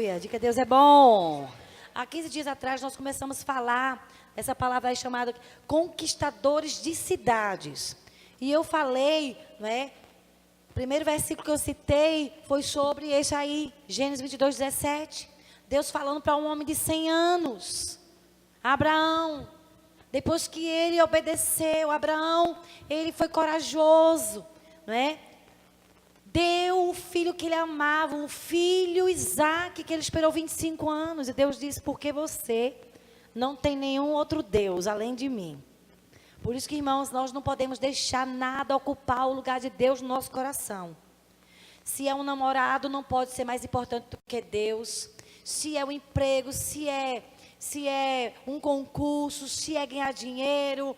Aleluia, diga Deus é bom. Há 15 dias atrás nós começamos a falar, essa palavra aí chamada conquistadores de cidades. E eu falei, não é? O primeiro versículo que eu citei foi sobre esse aí, Gênesis 22, 17. Deus falando para um homem de 100 anos, Abraão. Depois que ele obedeceu, Abraão, ele foi corajoso, não é? Deu o filho que ele amava, um filho Isaque, que ele esperou 25 anos. E Deus disse, porque você não tem nenhum outro Deus além de mim. Por isso que, irmãos, nós não podemos deixar nada ocupar o lugar de Deus no nosso coração. Se é um namorado, não pode ser mais importante do que Deus. Se é um emprego, se é um concurso, se é ganhar dinheiro,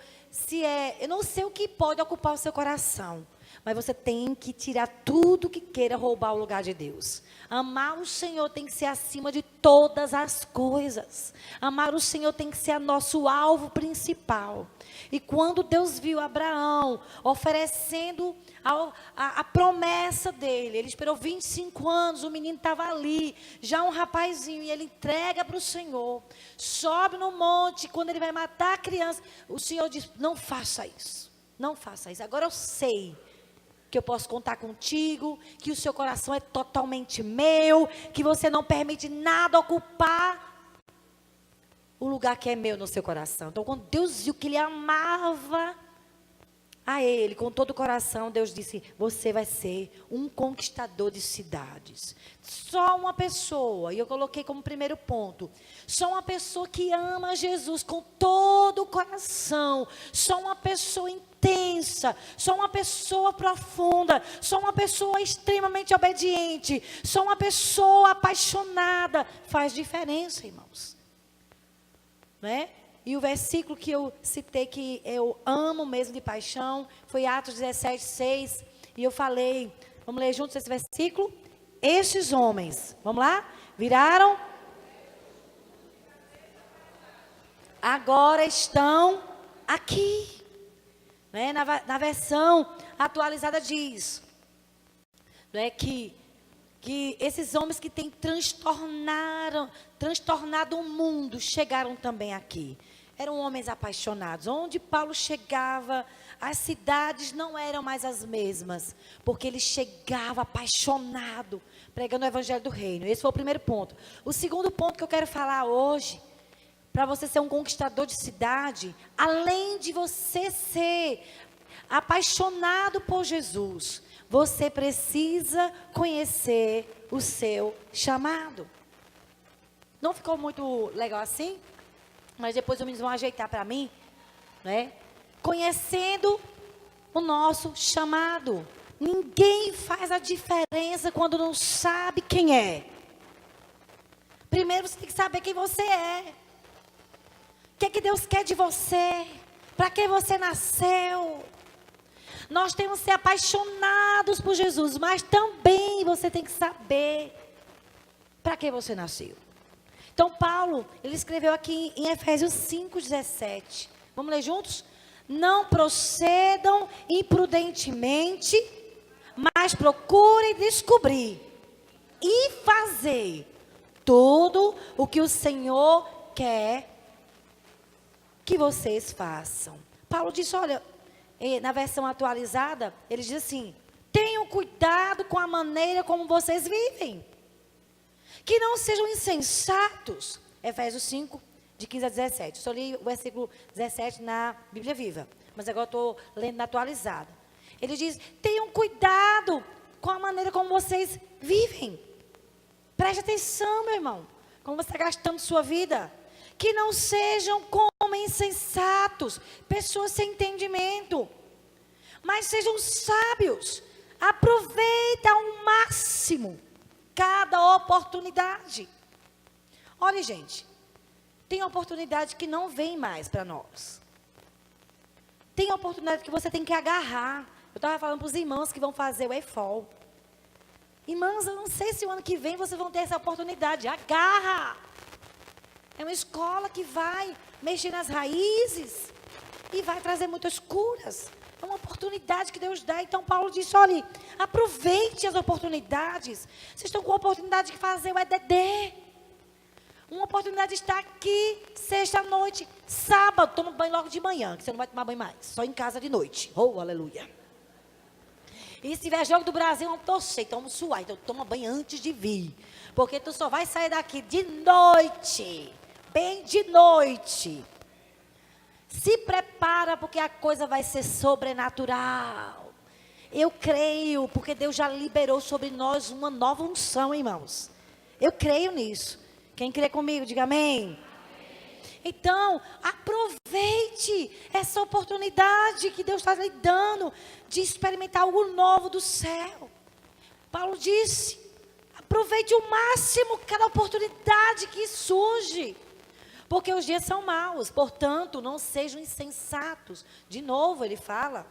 eu não sei o que pode ocupar o seu coração. Mas você tem que tirar tudo que queira roubar o lugar de Deus. Amar o Senhor tem que ser acima de todas as coisas. Amar o Senhor tem que ser nosso alvo principal. E quando Deus viu Abraão oferecendo a promessa dele, ele esperou 25 anos, o menino estava ali, já um rapazinho, e ele entrega para o Senhor, sobe no monte, quando ele vai matar a criança, o Senhor diz, não faça isso, não faça isso, agora eu sei que eu posso contar contigo, que o seu coração é totalmente meu, que você não permite nada ocupar o lugar que é meu no seu coração. Então, quando Deus viu que ele amava a ele, com todo o coração, Deus disse, você vai ser um conquistador de cidades. Só uma pessoa, e eu coloquei como primeiro ponto, só uma pessoa que ama Jesus com todo o coração, só uma pessoa intensa, só uma pessoa profunda, só uma pessoa extremamente obediente, só uma pessoa apaixonada, faz diferença, irmãos. Não é? E o versículo que eu citei, que eu amo mesmo de paixão, foi Atos 17, 6. E eu falei, vamos ler juntos esse versículo? Estes homens, vamos lá? Viraram? Agora estão aqui. Né? Na versão atualizada diz, não é, que esses homens que têm transtornado o mundo, chegaram também aqui. Eram homens apaixonados. Onde Paulo chegava, as cidades não eram mais as mesmas, porque ele chegava apaixonado, pregando o evangelho do reino. Esse foi o primeiro ponto. O segundo ponto que eu quero falar hoje, para você ser um conquistador de cidade, além de você ser apaixonado por Jesus, você precisa conhecer o seu chamado. Não ficou muito legal assim? Mas depois os meninos vão ajeitar para mim, né? Conhecendo o nosso chamado. Ninguém faz a diferença quando não sabe quem é. Primeiro você tem que saber quem você é. O que é que Deus quer de você? Para que você nasceu? Nós temos que ser apaixonados por Jesus, mas também você tem que saber para que você nasceu. Então, Paulo, ele escreveu aqui em Efésios 5:17. Vamos ler juntos? Não procedam imprudentemente, mas procurem descobrir e fazer tudo o que o Senhor quer que vocês façam. Paulo disse, olha, na versão atualizada, ele diz assim, tenham cuidado com a maneira como vocês vivem. Que não sejam insensatos. Efésios 5, de 15 a 17. Só li o versículo 17 na Bíblia Viva. Mas agora estou lendo na atualizada. Ele diz, tenham cuidado com a maneira como vocês vivem. Preste atenção, meu irmão. Como você está gastando sua vida. Que não sejam como insensatos. Pessoas sem entendimento. Mas sejam sábios. Aproveita ao máximo cada oportunidade. Olha, gente, tem oportunidade que não vem mais para nós. Tem oportunidade que você tem que agarrar. Eu estava falando para os irmãos que vão fazer o EFOL. Irmãos, eu não sei se o ano que vem vocês vão ter essa oportunidade. Agarra! É uma escola que vai mexer nas raízes e vai trazer muitas curas. É uma oportunidade que Deus dá. Então Paulo disse, olha, aproveite as oportunidades. Vocês estão com a oportunidade de fazer o EDD. Uma oportunidade de estar aqui, sexta-noite, sábado, toma banho logo de manhã, que você não vai tomar banho mais, só em casa de noite. Oh, aleluia. E se tiver jogo do Brasil, vamos torcer, então vamos suar. Então toma banho antes de vir, porque tu só vai sair daqui de noite, bem de noite. Se prepara, porque a coisa vai ser sobrenatural. Eu creio, porque Deus já liberou sobre nós uma nova unção, irmãos. Eu creio nisso. Quem crê comigo, diga amém. Então, aproveite essa oportunidade que Deus está lhe dando de experimentar algo novo do céu. Paulo disse, aproveite o máximo cada oportunidade que surge. Porque os dias são maus, portanto, não sejam insensatos. De novo ele fala,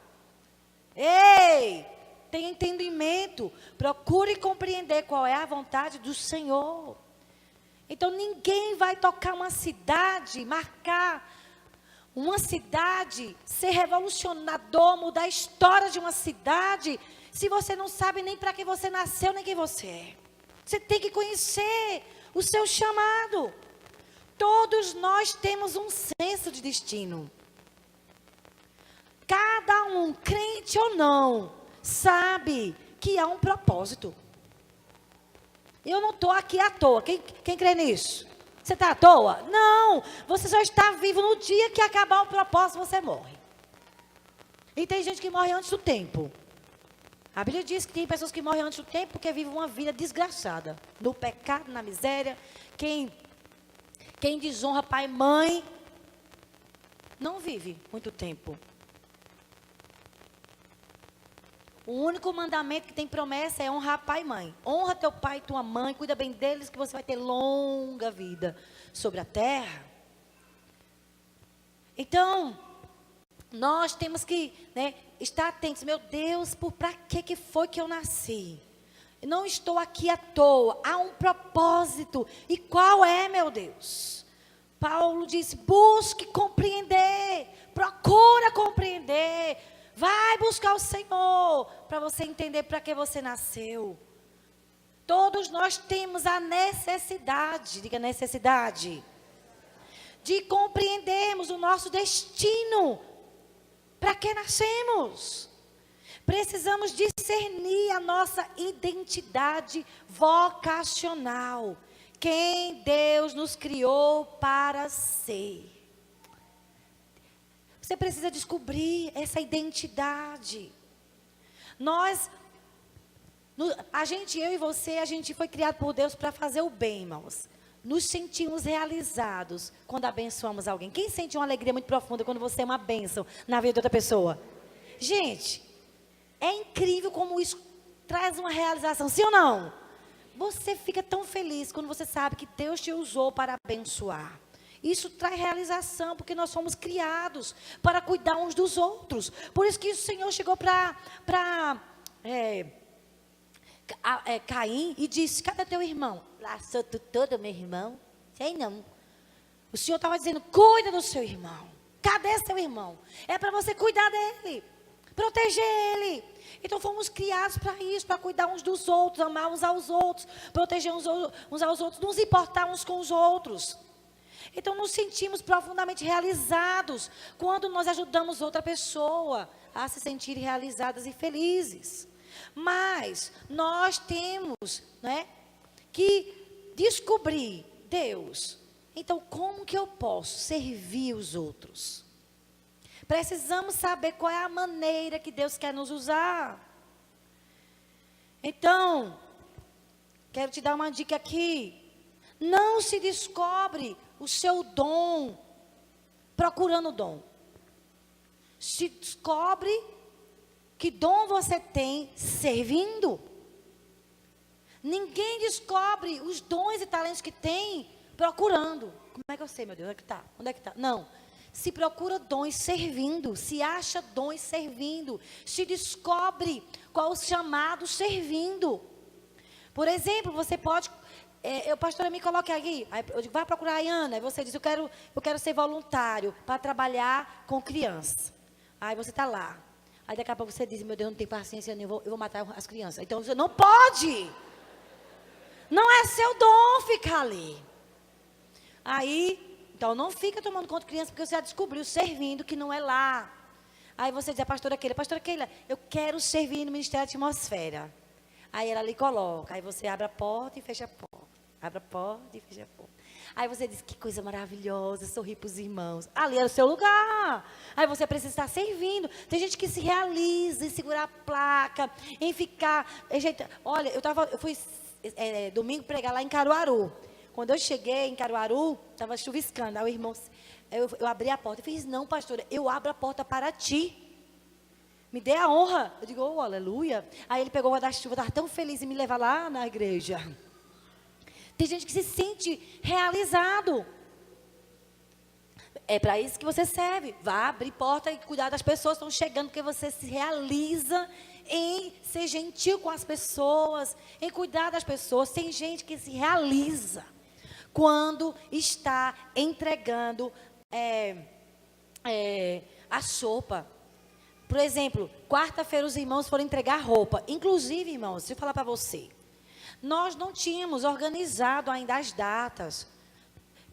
ei, tenha entendimento, procure compreender qual é a vontade do Senhor. Então, ninguém vai tocar uma cidade, marcar uma cidade, ser revolucionador, mudar a história de uma cidade, se você não sabe nem para que você nasceu, nem quem você é. Você tem que conhecer o seu chamado. Todos nós temos um senso de destino. Cada um, crente ou não, sabe que há um propósito. Eu não estou aqui à toa. Quem crê nisso? Você está à toa? Não. Você só está vivo no dia que acabar o propósito, você morre. E tem gente que morre antes do tempo. A Bíblia diz que tem pessoas que morrem antes do tempo porque vivem uma vida desgraçada. No pecado, na miséria. Quem desonra pai e mãe, não vive muito tempo. O único mandamento que tem promessa é honrar pai e mãe. Honra teu pai e tua mãe, cuida bem deles, que você vai ter longa vida sobre a terra. Então, nós temos que, estar atentos. Meu Deus, para que foi que eu nasci? Eu não estou aqui à toa, há um propósito. E qual é, meu Deus? Paulo disse, busque compreender, procura compreender. Vai buscar o Senhor, para você entender para que você nasceu. Todos nós temos a necessidade, diga necessidade, de compreendermos o nosso destino. Para que nascemos? Precisamos discernir a nossa identidade vocacional. Quem Deus nos criou para ser. Você precisa descobrir essa identidade. Eu e você, a gente foi criado por Deus para fazer o bem, irmãos. Nos sentimos realizados quando abençoamos alguém. Quem sente uma alegria muito profunda quando você é uma bênção na vida de outra pessoa? Gente, é incrível como isso traz uma realização, sim ou não? Você fica tão feliz quando você sabe que Deus te usou para abençoar. Isso traz realização, porque nós somos criados para cuidar uns dos outros. Por isso que o Senhor chegou para Caim e disse, cadê teu irmão? Lá sou tu todo, meu irmão. Sei não. O Senhor estava dizendo, cuida do seu irmão. Cadê seu irmão? É para você cuidar dele, proteger ele. Então fomos criados para isso, para cuidar uns dos outros, amar uns aos outros, proteger uns aos outros, nos importar uns com os outros. Então nos sentimos profundamente realizados quando nós ajudamos outra pessoa a se sentir realizadas e felizes. Mas nós temos, que descobrir Deus. Então como que eu posso servir os outros? Precisamos saber qual é a maneira que Deus quer nos usar. Então, quero te dar uma dica aqui. Não se descobre o seu dom procurando dom. Se descobre que dom você tem servindo. Ninguém descobre os dons e talentos que tem procurando. Como é que eu sei, meu Deus? Onde é que está? Onde é que está? Não. Se procura dons servindo. Se acha dons servindo. Se descobre qual o chamado servindo. Por exemplo, você pode... pastora, me coloque aqui. Aí eu digo, vai procurar a Ana. Aí você diz, eu quero ser voluntário para trabalhar com criança. Aí você está lá. Aí daqui a pouco você diz, meu Deus, não tem paciência nenhuma, eu vou matar as crianças. Então você não pode. Não é seu dom ficar ali. Aí, então não fica tomando conta de criança, porque você já descobriu servindo que não é lá. Aí você diz a pastora Keila, eu quero servir no Ministério da Atmosfera. Aí ela lhe coloca, aí você abre a porta e fecha a porta. Abre a porta e fecha a porta. Aí você diz, que coisa maravilhosa, sorrir para os irmãos. Ali era o seu lugar. Aí você precisa estar servindo. Tem gente que se realiza em segurar a placa, em ficar... Olha, eu fui domingo pregar lá em Caruaru. Quando eu cheguei em Caruaru, estava chuviscando. Aí o irmão, eu abri a porta e fiz, não, pastora, eu abro a porta para ti. Me dê a honra. Eu digo, oh, aleluia. Aí ele pegou o guarda-chuva, estava tão feliz em me levar lá na igreja. Tem gente que se sente realizado. É para isso que você serve. Vá abrir porta e cuidar das pessoas que estão chegando, porque você se realiza em ser gentil com as pessoas, em cuidar das pessoas. Tem gente que se realiza quando está entregando a sopa. Por exemplo, quarta-feira os irmãos foram entregar roupa. Inclusive, irmãos, deixa eu falar para você. Nós não tínhamos organizado ainda as datas.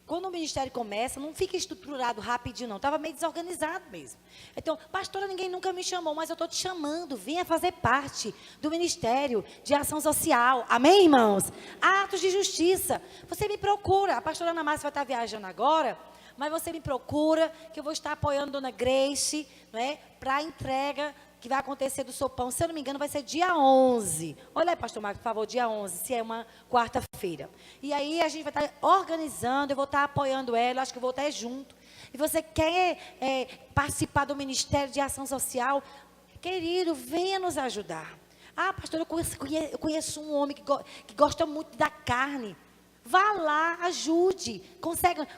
Quando o ministério começa, não fica estruturado rapidinho, não. Estava meio desorganizado mesmo. Então, pastora, ninguém nunca me chamou, mas eu estou te chamando. Venha fazer parte do Ministério de Ação Social. Amém, irmãos? Atos de Justiça. Você me procura. A pastora Ana Márcia vai estar viajando agora, mas você me procura, que eu vou estar apoiando a dona Grace, não é? Para a entrega que vai acontecer do sopão, se eu não me engano, vai ser dia 11. Olha aí, pastor Marcos, por favor, dia 11, se é uma quarta-feira. E aí a gente vai estar organizando, eu vou estar apoiando ela, acho que eu vou estar junto. E você quer participar do Ministério de Ação Social? Querido, venha nos ajudar. Ah, pastor, eu conheço um homem que gosta muito da carne. Vá lá, ajude.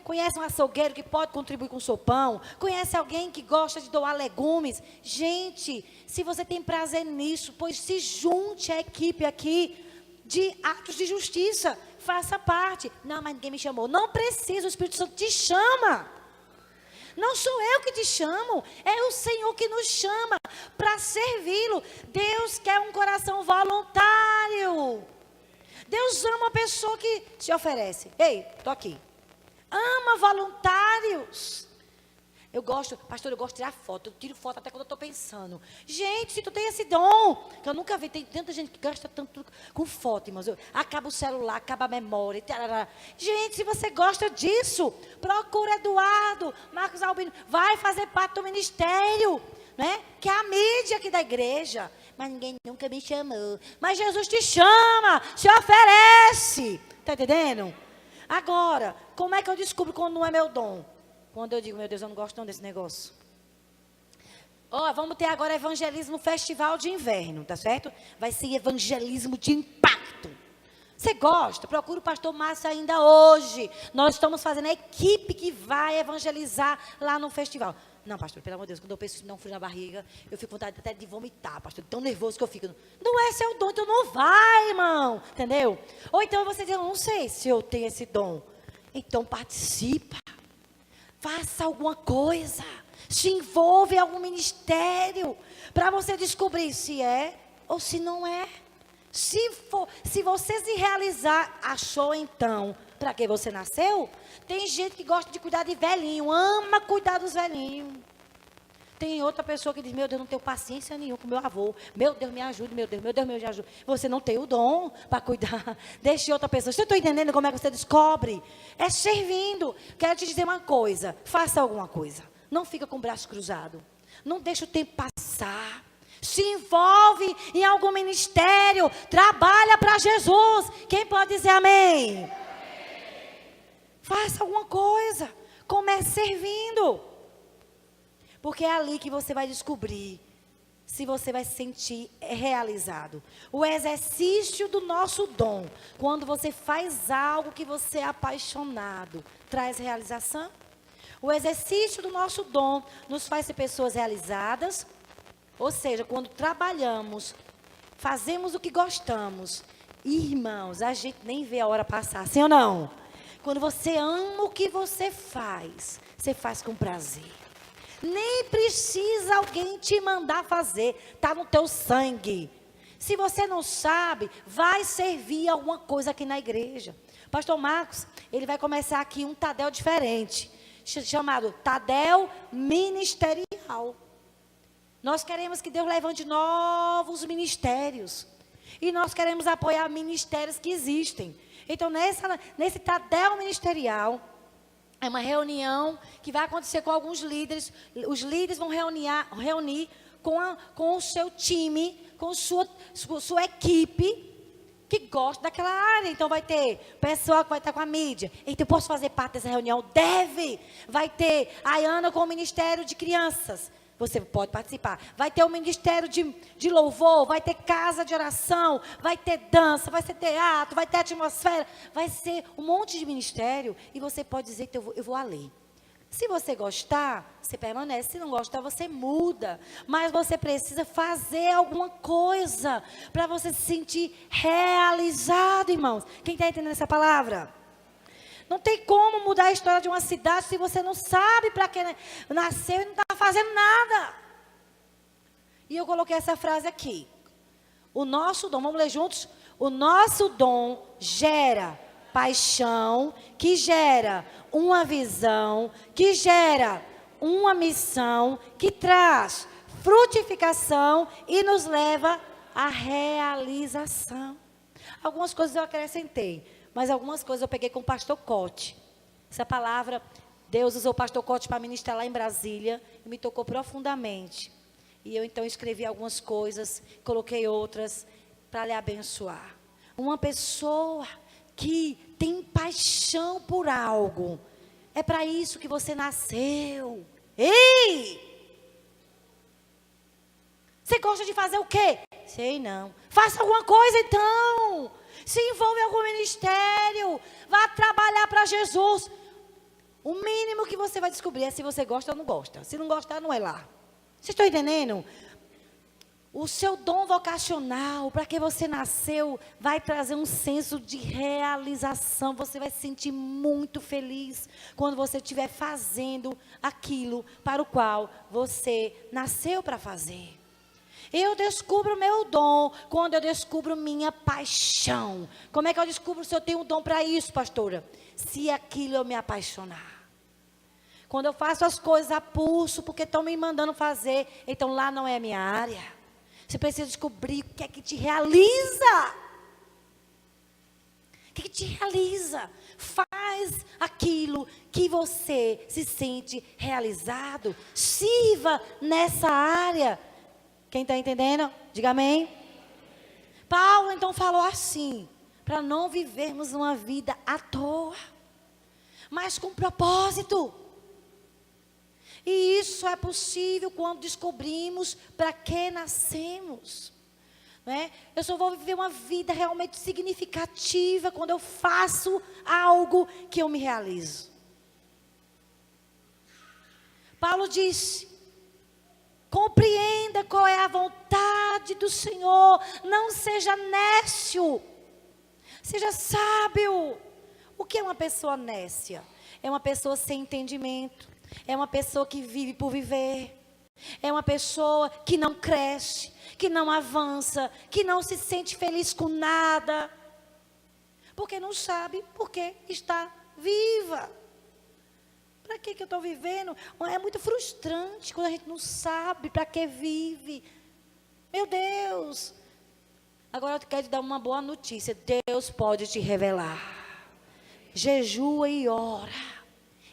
Conhece um açougueiro que pode contribuir com o sopão? Conhece alguém que gosta de doar legumes? Gente, se você tem prazer nisso, pois se junte à equipe aqui de Atos de Justiça. Faça parte. Não, mas ninguém me chamou. Não precisa, o Espírito Santo te chama. Não sou eu que te chamo, é o Senhor que nos chama para servi-lo. Deus quer um coração voluntário. Deus ama a pessoa que se oferece. Ei, estou aqui. Ama voluntários. Eu gosto, pastor, eu gosto de tirar foto. Eu tiro foto até quando eu estou pensando. Gente, se tu tem esse dom, que eu nunca vi, tem tanta gente que gasta tanto com foto, irmãos. Acaba o celular, acaba a memória. Tarará. Gente, se você gosta disso, procura Eduardo, Marcos Albino. Vai fazer parte do ministério, né? Que é a mídia aqui da igreja. Mas ninguém nunca me chamou. Mas Jesus te chama, se oferece. Está entendendo? Agora, como é que eu descubro quando não é meu dom? Quando eu digo, meu Deus, eu não gosto não desse negócio. Vamos ter agora evangelismo festival de inverno, tá certo? Vai ser evangelismo de impacto. Você gosta? Procura o pastor Márcio ainda hoje. Nós estamos fazendo a equipe que vai evangelizar lá no festival. Não, pastor, pelo amor de Deus, quando eu penso que não fui na barriga, eu fico com vontade até de vomitar, pastor, tão nervoso que eu fico. Não é seu dom, então não vai, irmão, entendeu? Ou então você diz, eu não sei se eu tenho esse dom. Então participa, faça alguma coisa, se envolve em algum ministério, para você descobrir se é ou se não é. Se você se realizar, achou então para que você nasceu? Tem gente que gosta de cuidar de velhinho, ama cuidar dos velhinhos. Tem outra pessoa que diz, meu Deus, não tenho paciência nenhuma com meu avô. Meu Deus, me ajude, meu Deus, me ajude. Você não tem o dom para cuidar. Deixe outra pessoa. Você está entendendo como é que você descobre? É servindo. Quero te dizer uma coisa, faça alguma coisa. Não fica com o braço cruzado. Não deixa o tempo passar. Se envolve em algum ministério. Trabalha para Jesus. Quem pode dizer amém? Amém? Faça alguma coisa. Comece servindo. Porque é ali que você vai descobrir se você vai se sentir realizado. O exercício do nosso dom. Quando você faz algo que você é apaixonado, traz realização. O exercício do nosso dom nos faz ser pessoas realizadas. Ou seja, quando trabalhamos, fazemos o que gostamos. Irmãos, a gente nem vê a hora passar, sim ou não? Quando você ama o que você faz com prazer. Nem precisa alguém te mandar fazer. Está no teu sangue. Se você não sabe, vai servir alguma coisa aqui na igreja. Pastor Marcos, ele vai começar aqui um Tadel diferente, chamado Tadel Ministerial. Nós queremos que Deus levante novos ministérios. E nós queremos apoiar ministérios que existem. Então, nesse Tadel Ministerial, é uma reunião que vai acontecer com alguns líderes. Os líderes vão reunir com o seu time, com sua equipe, que gosta daquela área. Então, vai ter pessoal que vai estar com a mídia. Então, eu posso fazer parte dessa reunião? Deve! Vai ter a Ana com o Ministério de Crianças. Você pode participar. Vai ter o Ministério de Louvor, vai ter casa de oração, vai ter dança, vai ter teatro, vai ter atmosfera. Vai ser um monte de ministério. E você pode dizer que eu vou além. Se você gostar, você permanece. Se não gostar, você muda. Mas você precisa fazer alguma coisa para você se sentir realizado, irmãos. Quem está entendendo essa palavra? Não tem como mudar a história de uma cidade se você não sabe para que nasceu e não está fazendo nada. E eu coloquei essa frase aqui. O nosso dom, vamos ler juntos? O nosso dom gera paixão, que gera uma visão, que gera uma missão, que traz frutificação e nos leva à realização. Algumas coisas eu acrescentei. Mas algumas coisas eu peguei com o pastor Cote. Essa palavra, Deus usou o pastor Cote para ministrar lá em Brasília. E me tocou profundamente. E eu então escrevi algumas coisas, coloquei outras para lhe abençoar. Uma pessoa que tem paixão por algo. É para isso que você nasceu. Ei! Você gosta de fazer o quê? Sei não. Faça alguma coisa então. Se envolve em algum ministério. Vá trabalhar para Jesus. O mínimo que você vai descobrir é se você gosta ou não gosta. Se não gostar, não é lá. Vocês estão entendendo? O seu dom vocacional, para que você nasceu, vai trazer um senso de realização. Você vai se sentir muito feliz quando você estiver fazendo aquilo para o qual você nasceu para fazer. Eu descubro o meu dom quando eu descubro minha paixão. Como é que eu descubro se eu tenho um dom para isso, pastora? Se aquilo eu me apaixonar. Quando eu faço as coisas a pulso, porque estão me mandando fazer, então lá não é a minha área. Você precisa descobrir o que é que te realiza. O que te realiza? Faz aquilo que você se sente realizado. Sirva nessa área. Quem está entendendo? Diga amém. Paulo então falou assim, para não vivermos uma vida à toa, mas com propósito. E isso é possível quando descobrimos para que nascemos. Não é? Eu só vou viver uma vida realmente significativa quando eu faço algo que eu me realizo. Paulo disse: compreenda qual é a vontade do Senhor. Não seja nécio. Seja sábio. O que é uma pessoa nécia? É uma pessoa sem entendimento. É uma pessoa que vive por viver. É uma pessoa que não cresce, que não avança, que não se sente feliz com nada. Porque não sabe porque está viva. Para que eu estou vivendo? É muito frustrante quando a gente não sabe para que vive. Meu Deus. Agora eu quero te dar uma boa notícia. Deus pode te revelar. Jejua e ora.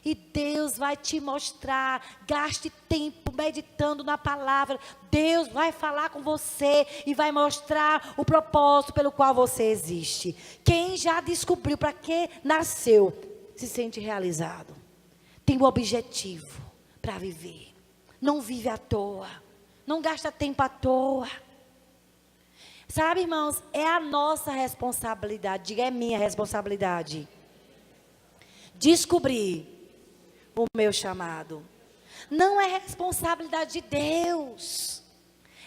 E Deus vai te mostrar. Gaste tempo meditando na palavra. Deus vai falar com você e vai mostrar o propósito pelo qual você existe. Quem já descobriu para que nasceu, se sente realizado. Tem um objetivo para viver. Não vive à toa. Não gasta tempo à toa. Sabe, irmãos, é a nossa responsabilidade. Diga, é minha responsabilidade. Descobrir o meu chamado. Não é responsabilidade de Deus.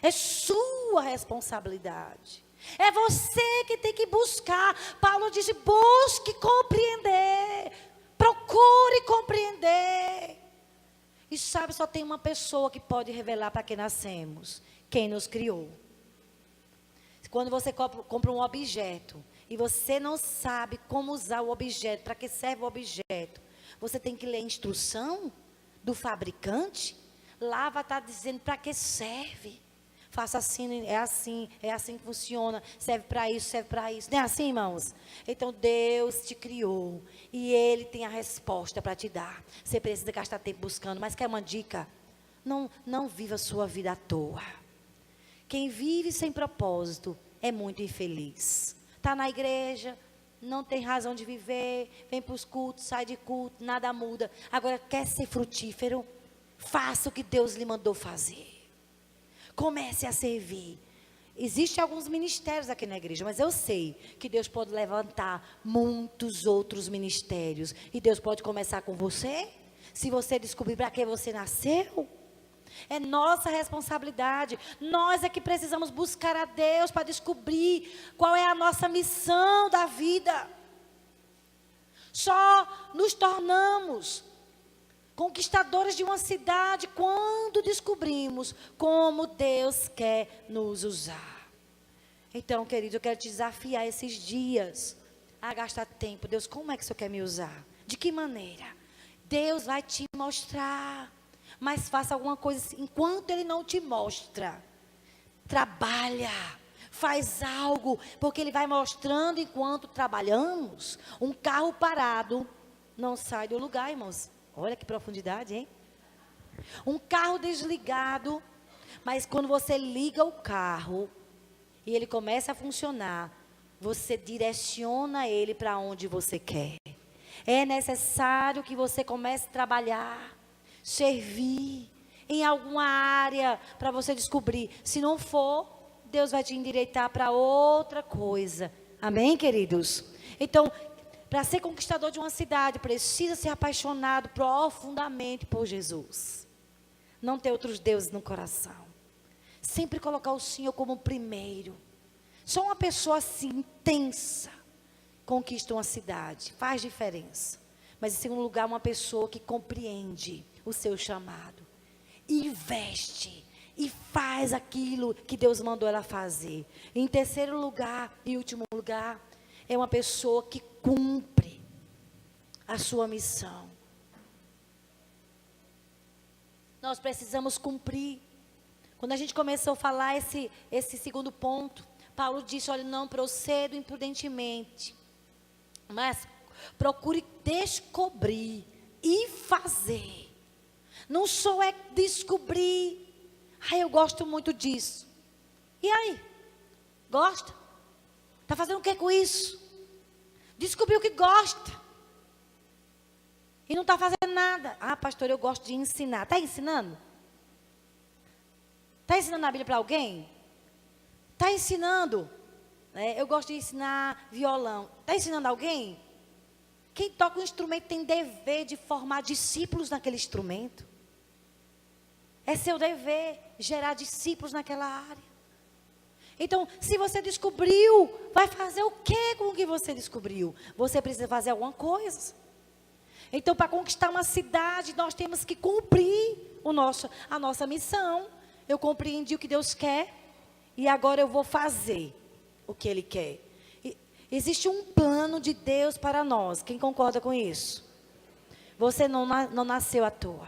É sua responsabilidade. É você que tem que buscar. Paulo disse: busque compreender. Procure compreender. E sabe, só tem uma pessoa que pode revelar para que nascemos: quem nos criou. Quando você compra um objeto e você não sabe como usar o objeto, para que serve o objeto, você tem que ler a instrução do fabricante. Lá vai estar dizendo para que serve. Faça assim, é assim que funciona, serve para isso, serve para isso. Não é assim, irmãos? Então, Deus te criou e Ele tem a resposta para te dar. Você precisa gastar tempo buscando, mas quer uma dica? Não viva a sua vida à toa. Quem vive sem propósito é muito infeliz. Está na igreja, não tem razão de viver, vem para os cultos, sai de culto, nada muda. Agora, quer ser frutífero? Faça o que Deus lhe mandou fazer. Comece a servir. Existem alguns ministérios aqui na igreja, mas eu sei que Deus pode levantar muitos outros ministérios. E Deus pode começar com você, se você descobrir para que você nasceu. É nossa responsabilidade. Nós é que precisamos buscar a Deus para descobrir qual é a nossa missão da vida. Só nos tornamos conquistadores de uma cidade quando descobrimos como Deus quer nos usar. Então, querido, eu quero te desafiar esses dias a gastar tempo. Deus, como é que o Senhor quer me usar? De que maneira? Deus vai te mostrar. Mas faça alguma coisa enquanto Ele não te mostra. Trabalha, faz algo, porque Ele vai mostrando enquanto trabalhamos. Um carro parado não sai do lugar, irmãos. Olha que profundidade, hein? Um carro desligado, mas quando você liga o carro e ele começa a funcionar, você direciona ele para onde você quer. É necessário que você comece a trabalhar, servir em alguma área para você descobrir. Se não for, Deus vai te endireitar para outra coisa. Amém, queridos? Então, para ser conquistador de uma cidade, precisa ser apaixonado profundamente por Jesus. Não ter outros deuses no coração. Sempre colocar o Senhor como primeiro. Só uma pessoa assim, intensa, conquista uma cidade. Faz diferença. Mas, em segundo lugar, uma pessoa que compreende o seu chamado. Investe e faz aquilo que Deus mandou ela fazer. Em terceiro lugar e último lugar, é uma pessoa que cumpre a sua missão. Nós precisamos cumprir. Quando a gente começou a falar esse segundo ponto, Paulo disse: olha, não procedo imprudentemente, mas procure descobrir e fazer. Não só é descobrir. Ai, eu gosto muito disso. E aí? Gosta? Está fazendo o que com isso? Descobriu que gosta. E não está fazendo nada. Ah, pastor, eu gosto de ensinar. Está ensinando? Está ensinando a Bíblia para alguém? Está ensinando? Eu gosto de ensinar violão. Está ensinando alguém? Quem toca um instrumento tem dever de formar discípulos naquele instrumento. É seu dever gerar discípulos naquela área. Então, se você descobriu, vai fazer o que com o que você descobriu? Você precisa fazer alguma coisa. Então, para conquistar uma cidade, nós temos que cumprir a nossa missão. Eu compreendi o que Deus quer e agora eu vou fazer o que Ele quer. Existe um plano de Deus para nós. Quem concorda com isso? Você não nasceu à toa.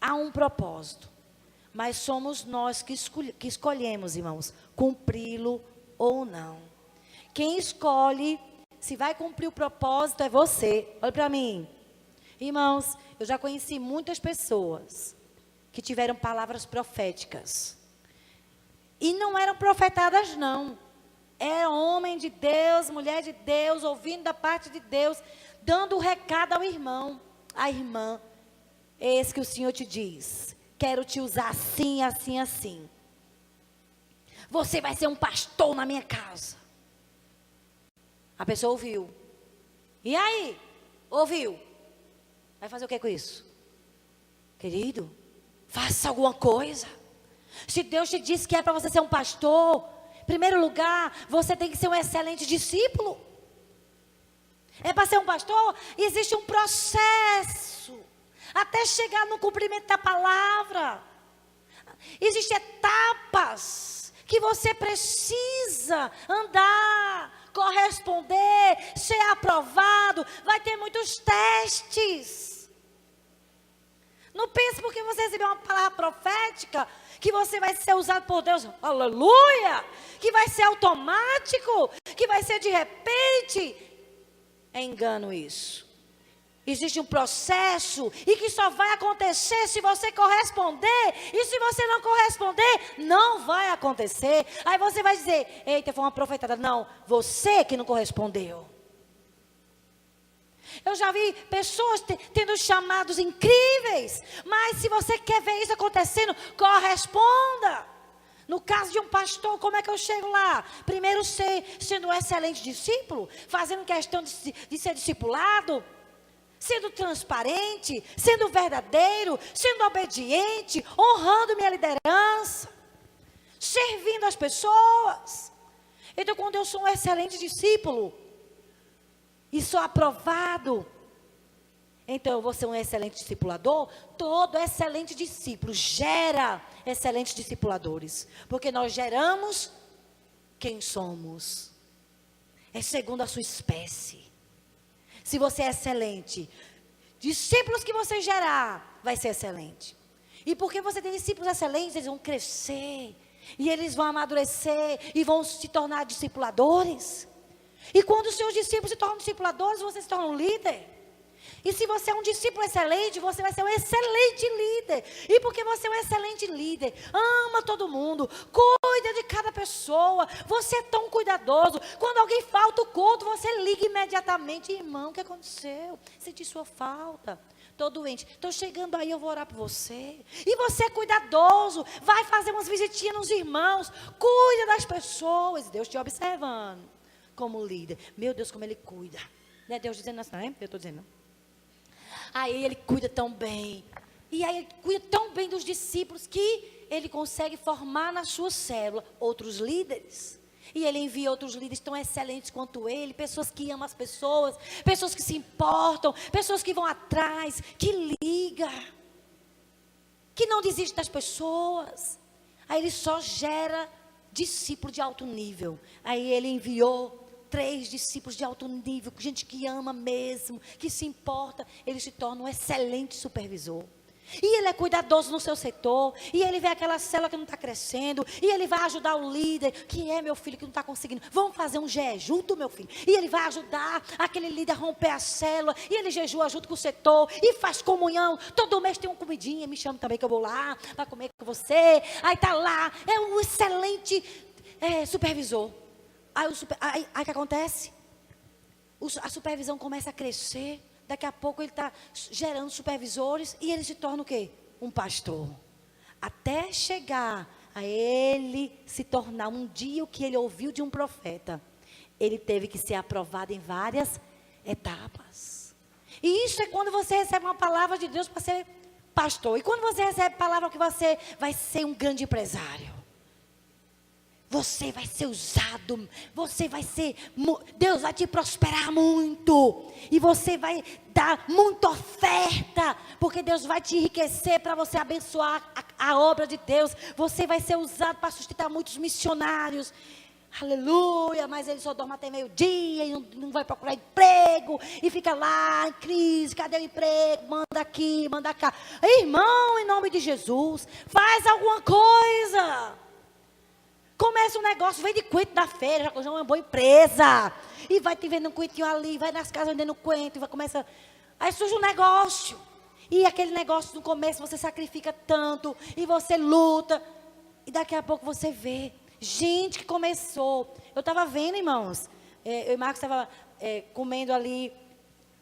Há um propósito. Mas somos nós que escolhemos, irmãos, cumpri-lo ou não. Quem escolhe se vai cumprir o propósito é você. Olha para mim. Irmãos, eu já conheci muitas pessoas que tiveram palavras proféticas. E não eram profetadas, não. Era homem de Deus, mulher de Deus, ouvindo da parte de Deus, dando o recado ao irmão, à irmã. Eis que o Senhor te diz: quero te usar assim, assim, assim. Você vai ser um pastor na minha casa. A pessoa ouviu. E aí? Ouviu. Vai fazer o que com isso? Querido, faça alguma coisa. Se Deus te disse que é para você ser um pastor, em primeiro lugar, você tem que ser um excelente discípulo. É para ser um pastor, existe um processo. até chegar no cumprimento da palavra. Existem etapas que você precisa andar, corresponder, ser aprovado. Vai ter muitos testes. Não pense porque você recebeu uma palavra profética que você vai ser usado por Deus, aleluia, que vai ser automático, que vai ser de repente. É engano isso. Existe um processo e que só vai acontecer se você corresponder. E se você não corresponder, não vai acontecer. Aí você vai dizer, eita, foi uma profetada. Não, você que não correspondeu. Eu já vi pessoas tendo chamados incríveis. Mas se você quer ver isso acontecendo, corresponda. No caso de um pastor, como é que eu chego lá? Primeiro sendo um excelente discípulo, fazendo questão de ser discipulado, sendo transparente, sendo verdadeiro, sendo obediente, honrando minha liderança, servindo as pessoas. Então, quando eu sou um excelente discípulo e sou aprovado, então eu vou ser um excelente discipulador. Todo excelente discípulo gera excelentes discipuladores, porque nós geramos quem somos. É segundo a sua espécie. Se você é excelente, discípulos que você gerar, vai ser excelente. E porque você tem discípulos excelentes, eles vão crescer, e eles vão amadurecer, e vão se tornar discipuladores. E quando os seus discípulos se tornam discipuladores, você se torna um líder. E se você é um discípulo excelente, você vai ser um excelente líder. E porque você é um excelente líder, ama todo mundo, cuida de cada pessoa, você é tão cuidadoso. Quando alguém falta o culto, você liga imediatamente, irmão, o que aconteceu? Senti sua falta, estou doente, estou chegando aí, eu vou orar por você. E você é cuidadoso, vai fazer umas visitinhas nos irmãos, cuida das pessoas, Deus te observando como líder. Meu Deus, como Ele cuida. Não é Deus dizendo assim, não é? Eu estou dizendo, não. Aí Ele cuida tão bem. E aí Ele cuida tão bem dos discípulos que Ele consegue formar na sua célula outros líderes. E Ele envia outros líderes tão excelentes quanto Ele. Pessoas que amam as pessoas. Pessoas que se importam. Pessoas que vão atrás. Que liga. Que não desiste das pessoas. Aí Ele só gera discípulo de alto nível. Aí Ele enviou 3 discípulos de alto nível, gente que ama mesmo, que se importa, ele se torna um excelente supervisor. E ele é cuidadoso no seu setor, e ele vê aquela célula que não está crescendo, e ele vai ajudar o líder, que é meu filho que não está conseguindo, vamos fazer um jejum do meu filho, e ele vai ajudar aquele líder a romper a célula, e ele jejua junto com o setor, e faz comunhão, todo mês tem uma comidinha, me chama também que eu vou lá, para comer com você, aí está lá, é um excelente supervisor. Aí o que acontece? A supervisão começa a crescer. Daqui a pouco ele está gerando supervisores. E ele se torna o quê? Um pastor. Até chegar a ele se tornar um dia o que ele ouviu de um profeta. Ele teve que ser aprovado em várias etapas. E isso é quando você recebe uma palavra de Deus para ser pastor. E quando você recebe a palavra que você vai ser um grande empresário. Você vai ser usado, você vai ser, Deus vai te prosperar muito, e você vai dar muita oferta, porque Deus vai te enriquecer para você abençoar a obra de Deus. Você vai ser usado para sustentar muitos missionários, aleluia, mas ele só dorme até meio-dia, e não vai procurar emprego, e fica lá em crise, cadê o emprego, manda aqui, manda cá. Irmão, em nome de Jesus, faz alguma coisa. Começa um negócio, vende coentro da feira, já é uma boa empresa. E vai te vendendo um coentinho ali, vai nas casas vendendo coentro, e vai começar. Aí surge um negócio. E aquele negócio no começo você sacrifica tanto, e você luta. E daqui a pouco você vê gente que começou. Eu estava vendo, irmãos, eu e Marcos estava comendo ali,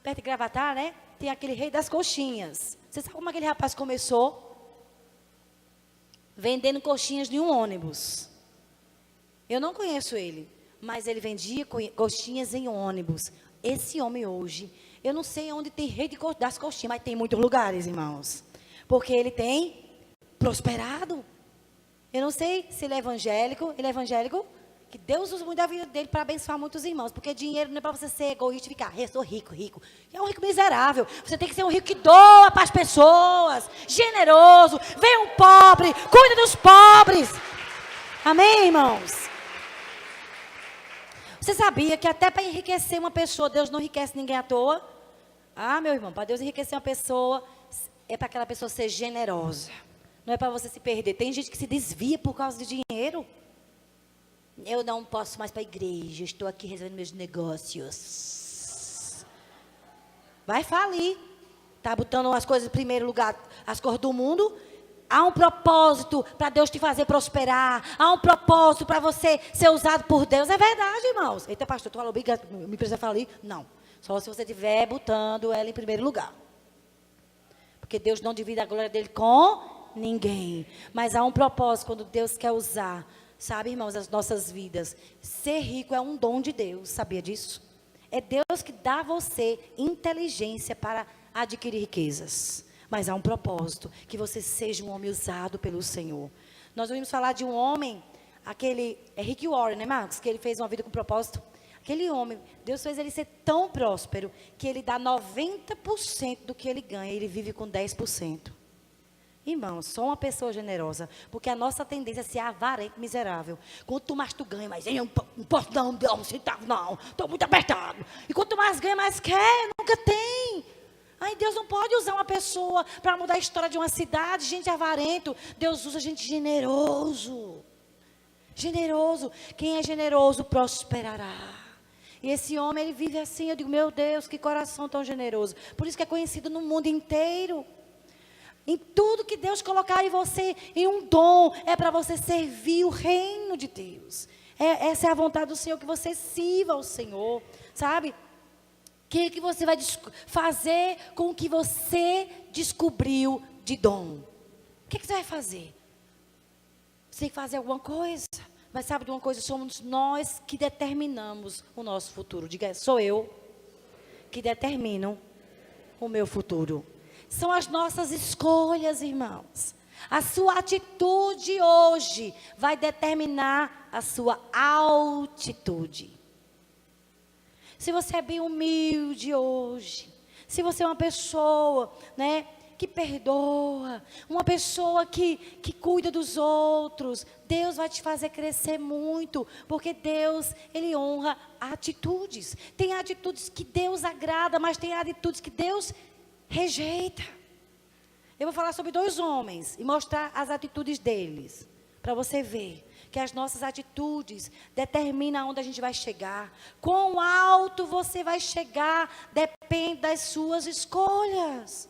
perto de Gravatar, né? Tem aquele rei das coxinhas. Você sabe como aquele rapaz começou? Vendendo coxinhas de um ônibus. Eu não conheço ele, mas ele vendia coxinhas em ônibus. Esse homem hoje, eu não sei onde tem rede das coxinhas, mas tem muitos lugares, irmãos. Porque ele tem prosperado. Eu não sei se ele é evangélico. Ele é evangélico? que Deus usa muito a vida dele para abençoar muitos irmãos. Porque dinheiro não é para você ser egoísta e ficar, eu sou rico, rico. É um rico miserável. Você tem que ser um rico que doa para as pessoas, generoso, vem um pobre, cuida dos pobres. Amém, irmãos? Você sabia que até para enriquecer uma pessoa, Deus não enriquece ninguém à toa? Ah, meu irmão, para Deus enriquecer uma pessoa, é para aquela pessoa ser generosa. Não é para você se perder. Tem gente que se desvia por causa de dinheiro. Eu não posso mais para a igreja, estou aqui resolvendo meus negócios. Vai falir. Está botando as coisas em primeiro lugar, as coisas do mundo. Há um propósito para Deus te fazer prosperar. Há um propósito para você ser usado por Deus. É verdade, irmãos. Eita, pastor, tu falou, me precisa falir? Não. Só se você estiver botando ela em primeiro lugar. Porque Deus não divide a glória dele com ninguém. Mas há um propósito quando Deus quer usar. Sabe, irmãos, as nossas vidas. Ser rico é um dom de Deus, sabia disso? É Deus que dá a você inteligência para adquirir riquezas. Mas há um propósito, que você seja um homem usado pelo Senhor. Nós ouvimos falar de um homem, é Rick Warren, né, Marcos? Que ele fez uma vida com propósito. Aquele homem, Deus fez ele ser tão próspero, que ele dá 90% do que ele ganha, ele vive com 10%. Irmão, sou uma pessoa generosa, porque a nossa tendência é ser avarento, miserável. Quanto mais tu ganha, mais eu não posso dar um centavo, não. Estou muito apertado. E quanto mais ganha, mais quer, nunca tem. Ai, Deus não pode usar uma pessoa para mudar a história de uma cidade, gente avarento. Deus usa gente generoso. Generoso. Quem é generoso prosperará. E esse homem, ele vive assim. Eu digo, meu Deus, que coração tão generoso. Por isso que é conhecido no mundo inteiro. Em tudo que Deus colocar em você, em um dom, é para você servir o reino de Deus. Essa é a vontade do Senhor, que você sirva ao Senhor, sabe? O que você vai fazer com o que você descobriu de dom? O que você vai fazer? Você tem que fazer alguma coisa. Mas sabe de uma coisa? Somos nós que determinamos o nosso futuro. Diga, sou eu que determino o meu futuro. São as nossas escolhas, irmãos. A sua atitude hoje vai determinar a sua altitude. Se você é bem humilde hoje, se você é uma pessoa, né, que perdoa, uma pessoa que cuida dos outros, Deus vai te fazer crescer muito, porque Deus, Ele honra atitudes. Tem atitudes que Deus agrada, mas tem atitudes que Deus rejeita. Eu vou falar sobre 2 homens e mostrar as atitudes deles, para você ver que as nossas atitudes determinam onde a gente vai chegar. Quão alto você vai chegar depende das suas escolhas.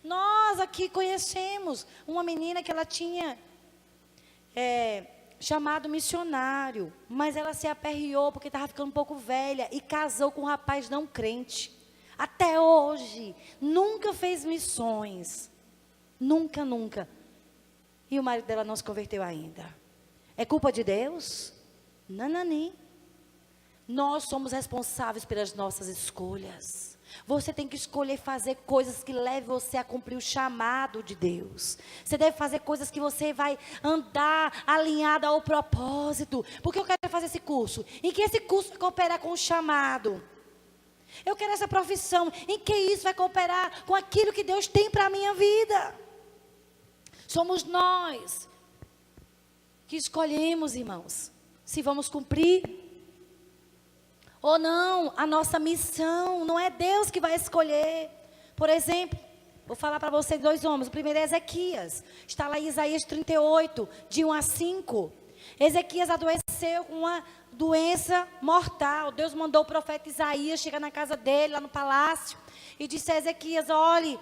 Nós aqui conhecemos uma menina que ela tinha chamado missionário, mas ela se aperreou porque estava ficando um pouco velha e casou com um rapaz não crente. Até hoje, nunca fez missões. Nunca, nunca. E o marido dela não se converteu ainda. É culpa de Deus? Nanani. Nós somos responsáveis pelas nossas escolhas. Você tem que escolher fazer coisas que levem você a cumprir o chamado de Deus. Você deve fazer coisas que você vai andar alinhada ao propósito. Porque eu quero fazer esse curso. Em que esse curso vai cooperar com o chamado? Eu quero essa profissão. Em que isso vai cooperar com aquilo que Deus tem para a minha vida? Somos nós que escolhemos, irmãos, se vamos cumprir ou não a nossa missão. Não é Deus que vai escolher. Por exemplo, vou falar para vocês 2 homens. O primeiro é Ezequias. Está lá em Isaías 38, de 1 a 5. Ezequias adoeceu com uma doença mortal. Deus mandou o profeta Isaías chegar na casa dele, lá no palácio, e disse a Ezequias, olhe,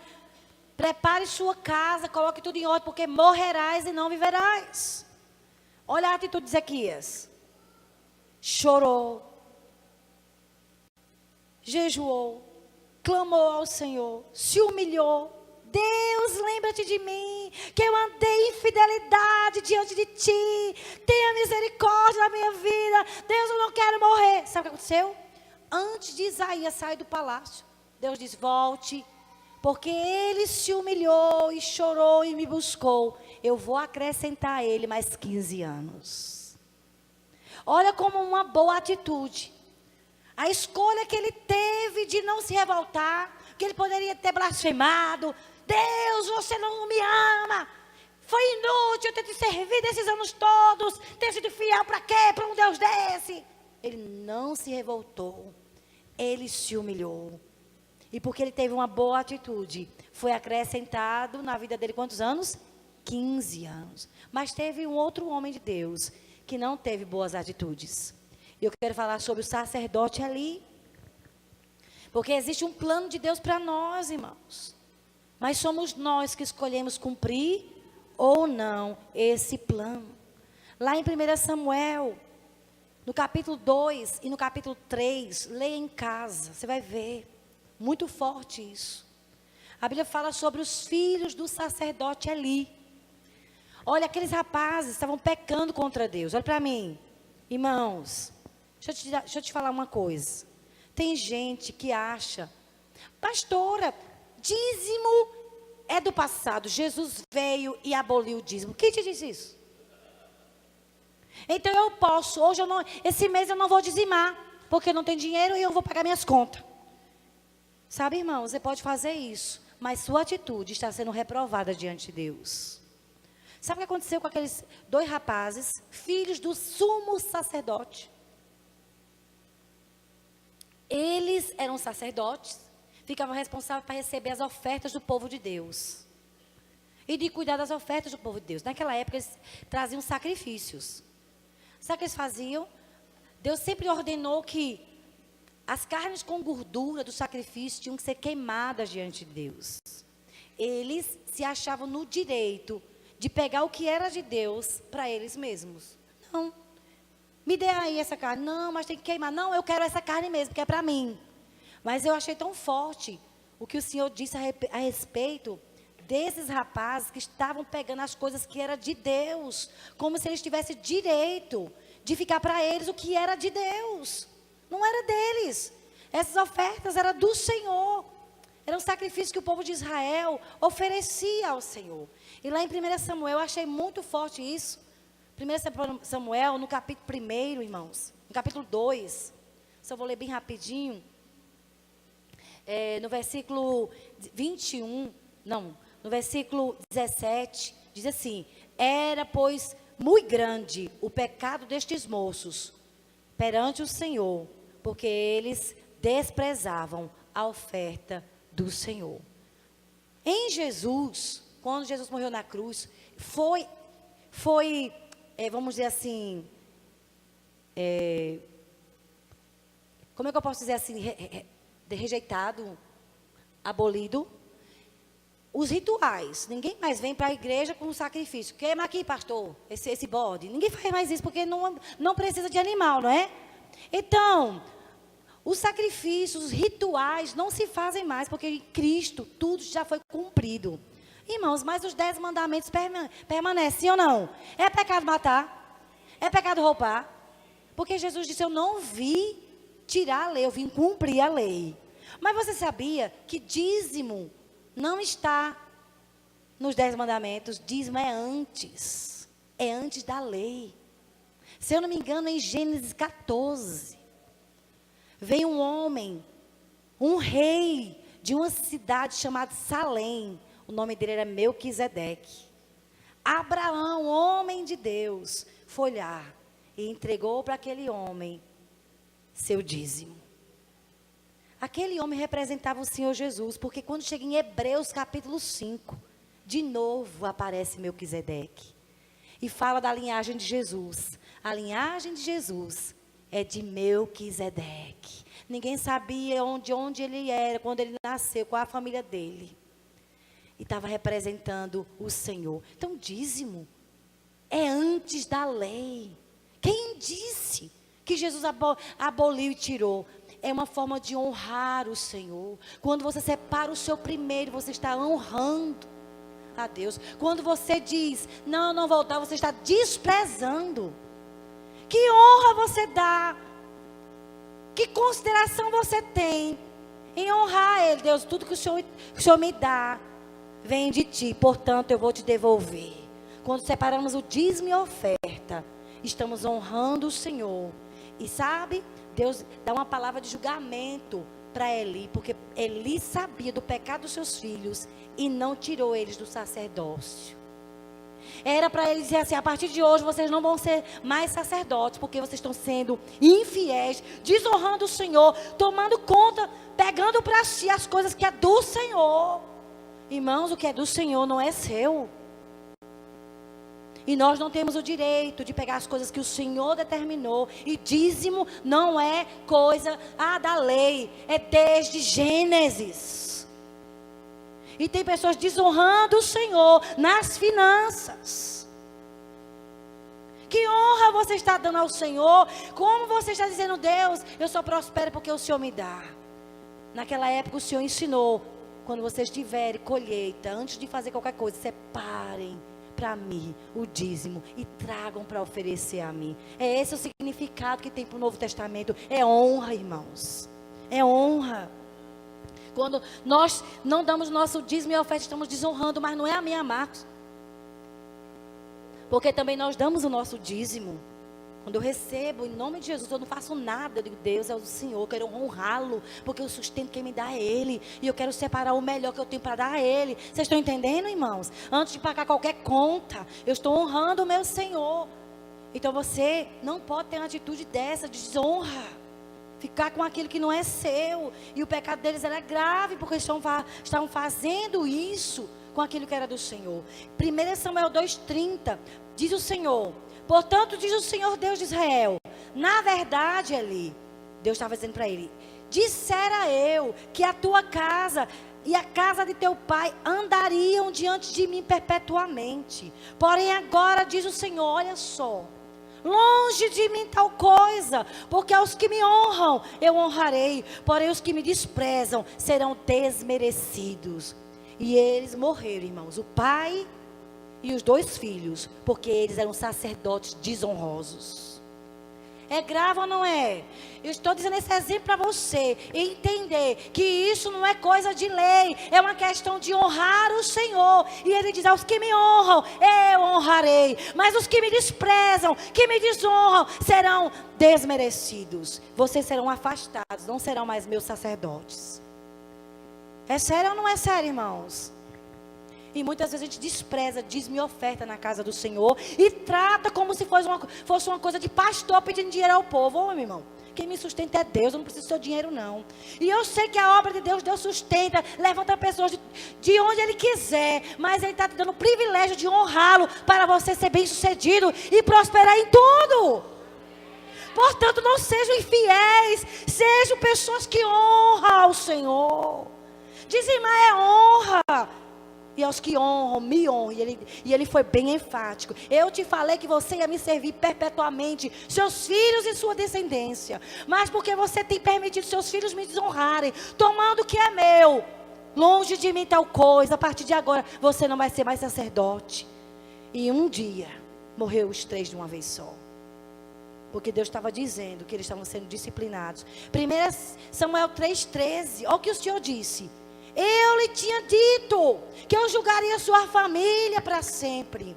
prepare sua casa, coloque tudo em ordem, porque morrerás e não viverás. Olha a atitude de Ezequias. Chorou, jejuou, clamou ao Senhor, se humilhou. Deus, lembra-te de mim, que eu andei em fidelidade diante de ti. Tenha misericórdia da minha vida. Deus, eu não quero morrer. Sabe o que aconteceu? Antes de Isaías sair do palácio, Deus diz, volte, porque ele se humilhou e chorou e me buscou. Eu vou acrescentar a ele mais 15 anos. Olha como uma boa atitude. A escolha que ele teve de não se revoltar, que ele poderia ter blasfemado. Deus, você não me ama. Foi inútil eu ter te servido esses anos todos. Ter sido fiel para quê? Para um Deus desse. Ele não se revoltou. Ele se humilhou. E porque ele teve uma boa atitude, foi acrescentado na vida dele quantos anos? 15 anos. Mas teve um outro homem de Deus que não teve boas atitudes. E eu quero falar sobre o sacerdote ali. Porque existe um plano de Deus para nós, irmãos. Mas somos nós que escolhemos cumprir ou não esse plano. Lá em 1 Samuel, no capítulo 2 e no capítulo 3, leia em casa, você vai ver. Muito forte isso. A Bíblia fala sobre os filhos do sacerdote Eli. Olha, aqueles rapazes estavam pecando contra Deus. Olha para mim, irmãos. Deixa eu te falar uma coisa. Tem gente que acha, pastora, dízimo é do passado. Jesus veio e aboliu o dízimo. Quem te disse isso? Então eu posso, esse mês eu não vou dizimar, porque não tem dinheiro e eu vou pagar minhas contas. Sabe, irmão, você pode fazer isso, mas sua atitude está sendo reprovada diante de Deus. Sabe o que aconteceu com aqueles 2 rapazes, filhos do sumo sacerdote? Eles eram sacerdotes, ficavam responsáveis para receber as ofertas do povo de Deus. E de cuidar das ofertas do povo de Deus. Naquela época eles traziam sacrifícios. Sabe o que eles faziam? Deus sempre ordenou que as carnes com gordura do sacrifício tinham que ser queimadas diante de Deus. Eles se achavam no direito de pegar o que era de Deus para eles mesmos. Não, me dê aí essa carne. Não, mas tem que queimar. Não, eu quero essa carne mesmo, porque é para mim. Mas eu achei tão forte o que o Senhor disse a respeito desses rapazes que estavam pegando as coisas que eram de Deus, como se eles tivessem direito de ficar para eles o que era de Deus. Não era deles. Essas ofertas eram do Senhor. Era um sacrifício que o povo de Israel oferecia ao Senhor. E lá em 1 Samuel, eu achei muito forte isso. 1 Samuel, no capítulo 1, irmãos. No capítulo 2. Só vou ler bem rapidinho. No versículo 21, não, no versículo 17, diz assim: era, pois, muito grande o pecado destes moços perante o Senhor, porque eles desprezavam a oferta do Senhor. Em Jesus, quando Jesus morreu na cruz, foi vamos dizer assim, como é que eu posso dizer assim, rejeitado, abolido, os rituais. Ninguém mais vem para a igreja com um sacrifício. Queima aqui, pastor, esse bode. Ninguém faz mais isso, porque não precisa de animal, não é? Então, os sacrifícios, os rituais não se fazem mais, porque em Cristo tudo já foi cumprido. Irmãos, mas os 10 mandamentos permanecem ou não? É pecado matar? É pecado roubar? Porque Jesus disse: eu não vim tirar a lei, eu vim cumprir a lei. Mas você sabia que dízimo não está nos 10 mandamentos? Dízimo é antes da lei. Se eu não me engano, em Gênesis 14, veio um homem, um rei de uma cidade chamada Salém. O nome dele era Melquisedeque. Abraão, homem de Deus, foi lá e entregou para aquele homem seu dízimo. Aquele homem representava o Senhor Jesus, porque quando chega em Hebreus capítulo 5, de novo aparece Melquisedeque e fala da linhagem de Jesus. A linhagem de Jesus é de Melquisedeque. Ninguém sabia de onde ele era, quando ele nasceu, qual a família dele. E estava representando o Senhor. Então, dízimo é antes da lei. Quem disse que Jesus aboliu e tirou? É uma forma de honrar o Senhor. Quando você separa o seu primeiro, você está honrando a Deus. Quando você diz: não, eu não vou dar, você está desprezando. Que honra você dá? Que consideração você tem em honrar Ele? Deus, tudo que o Senhor me dá vem de Ti, portanto eu vou te devolver. Quando separamos o dízimo e a oferta, estamos honrando o Senhor. E sabe, Deus dá uma palavra de julgamento para Eli, porque Eli sabia do pecado dos seus filhos e não tirou eles do sacerdócio. Era para ele dizer assim: a partir de hoje vocês não vão ser mais sacerdotes, porque vocês estão sendo infiéis, desonrando o Senhor, tomando conta, pegando para si as coisas que é do Senhor. Irmãos, o que é do Senhor não é seu. E nós não temos o direito de pegar as coisas que o Senhor determinou. E dízimo não é coisa da lei, é desde Gênesis. E tem pessoas desonrando o Senhor nas finanças. Que honra você está dando ao Senhor? Como você está dizendo: Deus, eu só prospero porque o Senhor me dá. Naquela época o Senhor ensinou: quando vocês tiverem colheita, antes de fazer qualquer coisa, separem para mim o dízimo e tragam para oferecer a mim. É esse o significado que tem para o Novo Testamento. É honra, irmãos. É honra. Quando nós não damos nosso dízimo e oferta, estamos desonrando, mas não é a minha, Marcos. Porque também nós damos o nosso dízimo. Quando eu recebo, em nome de Jesus, eu não faço nada. Eu digo: Deus é o Senhor, eu quero honrá-lo, porque o sustento quem me dá é Ele. E eu quero separar o melhor que eu tenho para dar a Ele. Vocês estão entendendo, irmãos? Antes de pagar qualquer conta, eu estou honrando o meu Senhor. Então você não pode ter uma atitude dessa, de desonra. Ficar com aquilo que não é seu. E o pecado deles era grave, porque estavam fazendo isso com aquilo que era do Senhor. 1 Samuel 2,30, diz o Senhor: portanto, diz o Senhor Deus de Israel, na verdade, Eli, Deus estava dizendo para ele: dissera eu que a tua casa e a casa de teu pai andariam diante de mim perpetuamente. Porém agora, diz o Senhor, olha só, longe de mim tal coisa, porque aos que me honram eu honrarei, porém os que me desprezam serão desmerecidos. E eles morreram, irmãos, o pai e os 2 filhos, porque eles eram sacerdotes desonrosos. É grave ou não é? Eu estou dizendo esse exemplo para você entender que isso não é coisa de lei, é uma questão de honrar o Senhor. E ele diz: aos que me honram eu honrarei, mas os que me desprezam, que me desonram, serão desmerecidos. Vocês serão afastados, não serão mais meus sacerdotes. É sério ou não é sério, irmãos? E muitas vezes a gente despreza dízimo e oferta na casa do Senhor e trata como se fosse uma coisa de pastor pedindo dinheiro ao povo. Ô, meu irmão, quem me sustenta é Deus, eu não preciso do seu dinheiro não. E eu sei que a obra de Deus, Deus sustenta, levanta pessoas de onde Ele quiser, mas Ele está te dando o privilégio de honrá-lo para você ser bem sucedido e prosperar em tudo. Portanto, não sejam infiéis, sejam pessoas que honram ao Senhor. Dizimar é honra. E aos que honram, me honram. E ele foi bem enfático: eu te falei que você ia me servir perpetuamente, seus filhos e sua descendência. Mas porque você tem permitido seus filhos me desonrarem, tomando o que é meu, longe de mim tal coisa, a partir de agora você não vai ser mais sacerdote. E um dia morreu os 3 de uma vez só, porque Deus estava dizendo que eles estavam sendo disciplinados. 1 Samuel 3,13, olha o que o Senhor disse: eu lhe tinha dito que eu julgaria sua família para sempre,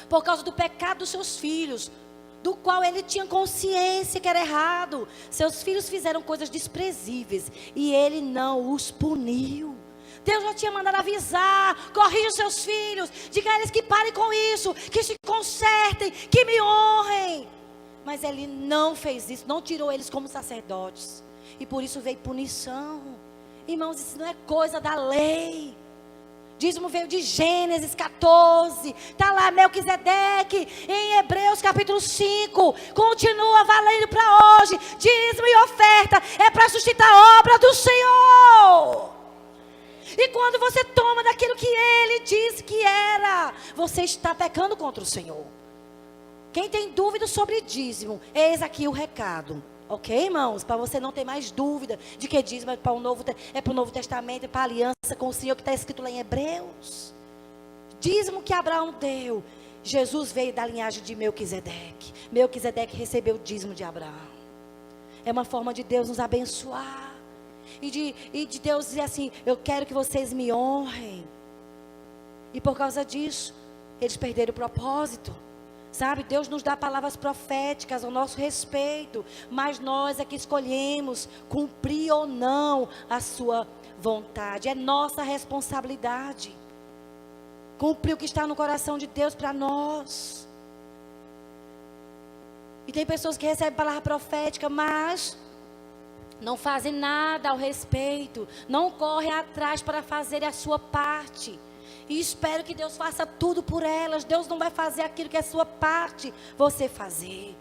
por causa do pecado dos seus filhos, do qual ele tinha consciência que era errado. Seus filhos fizeram coisas desprezíveis e ele não os puniu. Deus já tinha mandado avisar: corrija os seus filhos, diga a eles que parem com isso, que se consertem, que me honrem. Mas ele não fez isso, não tirou eles como sacerdotes, e por isso veio punição. Irmãos, isso não é coisa da lei. Dízimo veio de Gênesis 14. Está lá Melquisedeque, em Hebreus capítulo 5. Continua valendo para hoje. Dízimo e oferta é para sustentar a obra do Senhor. E quando você toma daquilo que Ele disse que era, você está pecando contra o Senhor. Quem tem dúvida sobre dízimo, eis aqui o recado. Ok, irmãos? Para você não ter mais dúvida de que dízimo é para o Novo Testamento, é para a aliança com o Senhor, que está escrito lá em Hebreus. Dízimo que Abraão deu. Jesus veio da linhagem de Melquisedeque. Melquisedeque recebeu o dízimo de Abraão. É uma forma de Deus nos abençoar. E de Deus dizer assim: eu quero que vocês me honrem. E por causa disso, eles perderam o propósito. Sabe, Deus nos dá palavras proféticas ao nosso respeito, mas nós é que escolhemos cumprir ou não a sua vontade. É nossa responsabilidade cumprir o que está no coração de Deus para nós. E tem pessoas que recebem palavra profética, mas não fazem nada ao respeito, não correm atrás para fazer a sua parte. E espero que Deus faça tudo por elas. Deus não vai fazer aquilo que é sua parte você fazer.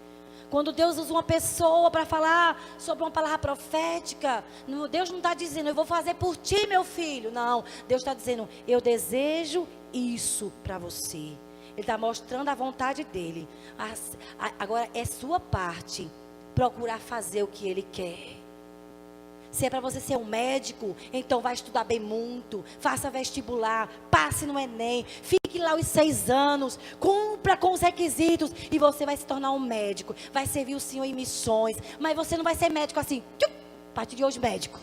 Quando Deus usa uma pessoa para falar sobre uma palavra profética, Deus não está dizendo, eu vou fazer por ti, meu filho. Não, Deus está dizendo, eu desejo isso para você. Ele está mostrando a vontade dele. Agora é sua parte procurar fazer o que ele quer. Se é para você ser um médico, então vai estudar bem muito, faça vestibular, passe no Enem, fique lá os 6 anos, cumpra com os requisitos e você vai se tornar um médico, vai servir o Senhor em missões, mas você não vai ser médico assim, a partir de hoje médico.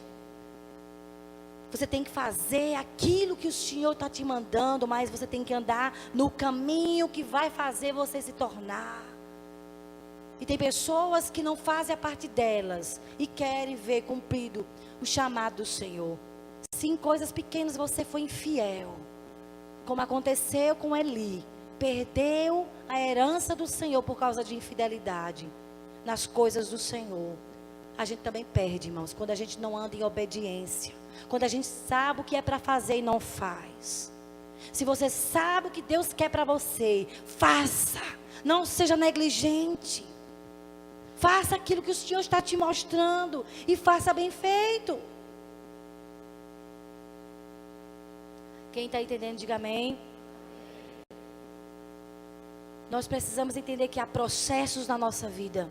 Você tem que fazer aquilo que o Senhor está te mandando, mas você tem que andar no caminho que vai fazer você se tornar. E tem pessoas que não fazem a parte delas e querem ver cumprido o chamado do Senhor. Se em coisas pequenas você foi infiel, como aconteceu com Eli, perdeu a herança do Senhor por causa de infidelidade nas coisas do Senhor. A gente também perde, irmãos, quando a gente não anda em obediência. Quando a gente sabe o que é para fazer e não faz. Se você sabe o que Deus quer para você, faça. Não seja negligente. Faça aquilo que o Senhor está te mostrando e faça bem feito. Quem está entendendo, diga amém. Nós precisamos entender que há processos na nossa vida.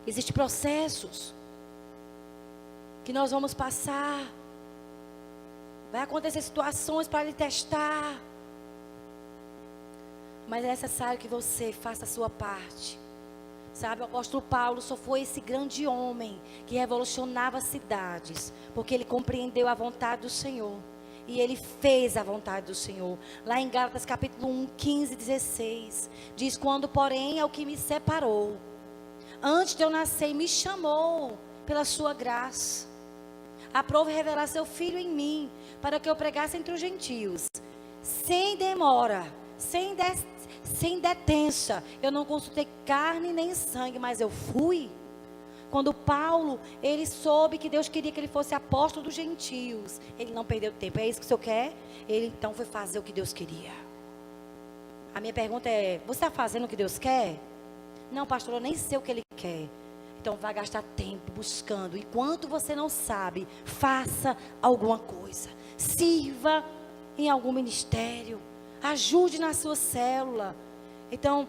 Existem processos que nós vamos passar. Vai acontecer situações para lhe testar. Mas é necessário que você faça a sua parte. Sabe, o apóstolo Paulo só foi esse grande homem que revolucionava cidades, porque ele compreendeu a vontade do Senhor. E ele fez a vontade do Senhor. Lá em Gálatas capítulo 1, 15 e 16, diz, quando porém é o que me separou, antes de eu nascer, me chamou pela sua graça. Aprove revelar seu Filho em mim, para que eu pregasse entre os gentios, sem demora, sem detença. Eu não consultei carne nem sangue, mas eu fui. Quando Paulo, ele soube que Deus queria que ele fosse apóstolo dos gentios, ele não perdeu tempo. É isso que o Senhor quer? Ele então foi fazer o que Deus queria. A minha pergunta é, você está fazendo o que Deus quer? Não, pastor, eu nem sei o que Ele quer. Então vai gastar tempo buscando. Enquanto você não sabe, faça alguma coisa. Sirva em algum ministério. Ajude na sua célula. Então,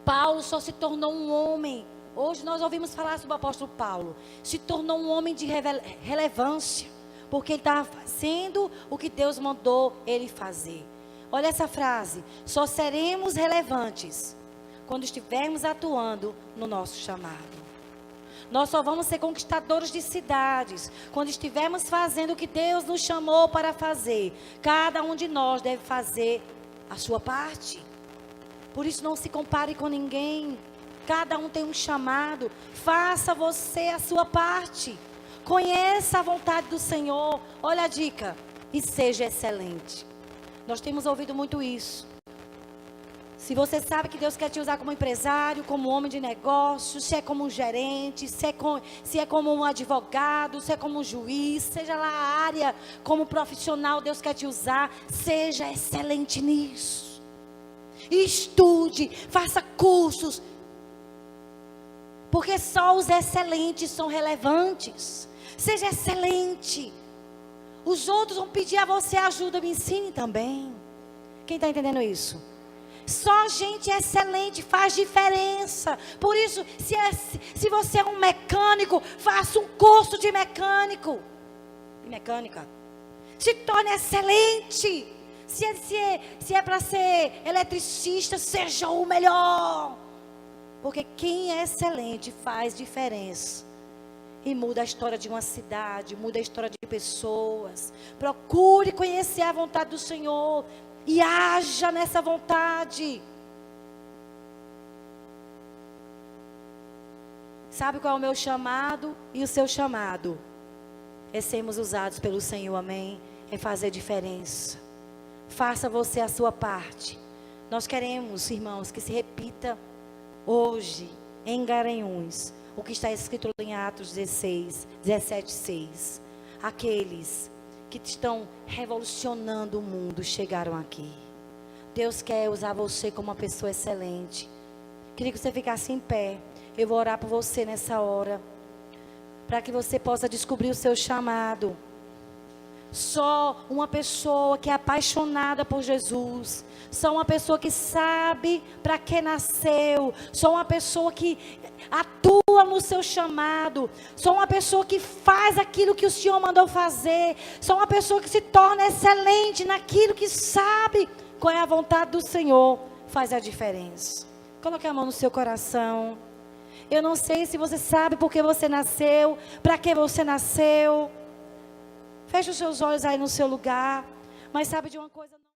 Paulo só se tornou um homem. Hoje nós ouvimos falar sobre o apóstolo Paulo. Se tornou um homem de relevância. Porque ele estava fazendo o que Deus mandou ele fazer. Olha essa frase. Só seremos relevantes quando estivermos atuando no nosso chamado. Nós só vamos ser conquistadores de cidades quando estivermos fazendo o que Deus nos chamou para fazer. Cada um de nós deve fazer a sua parte. Por isso não se compare com ninguém. Cada um tem um chamado. Faça você a sua parte. Conheça a vontade do Senhor. Olha a dica. E seja excelente. Nós temos ouvido muito isso. Se você sabe que Deus quer te usar como empresário, como homem de negócios, se é como um gerente, se é como um advogado, se é como um juiz, seja lá a área, como profissional, Deus quer te usar, seja excelente nisso. Estude, faça cursos, porque só os excelentes são relevantes. Seja excelente. Os outros vão pedir a você ajuda, me ensine também. Quem está entendendo isso? Só gente excelente faz diferença. Por isso, se você é um mecânico, faça um curso de mecânica. Se torne excelente. Se é para ser eletricista, seja o melhor. Porque quem é excelente faz diferença. E muda a história de uma cidade, muda a história de pessoas. Procure conhecer a vontade do Senhor. E haja nessa vontade. Sabe qual é o meu chamado e o seu chamado? É sermos usados pelo Senhor, amém? É fazer diferença. Faça você a sua parte. Nós queremos, irmãos, que se repita hoje, em Garanhuns, o que está escrito em Atos 17:6. Aqueles que estão revolucionando o mundo chegaram aqui. Deus quer usar você como uma pessoa excelente. Queria que você ficasse em pé. Eu vou orar por você nessa hora, para que você possa descobrir o seu chamado. Só uma pessoa que é apaixonada por Jesus, só uma pessoa que sabe para que nasceu, só uma pessoa que atua no seu chamado, só uma pessoa que faz aquilo que o Senhor mandou fazer, só uma pessoa que se torna excelente naquilo que sabe qual é a vontade do Senhor, faz a diferença. Coloque a mão no seu coração. Eu não sei se você sabe por que você nasceu, para que você nasceu. Feche os seus olhos aí no seu lugar. Mas sabe de uma coisa?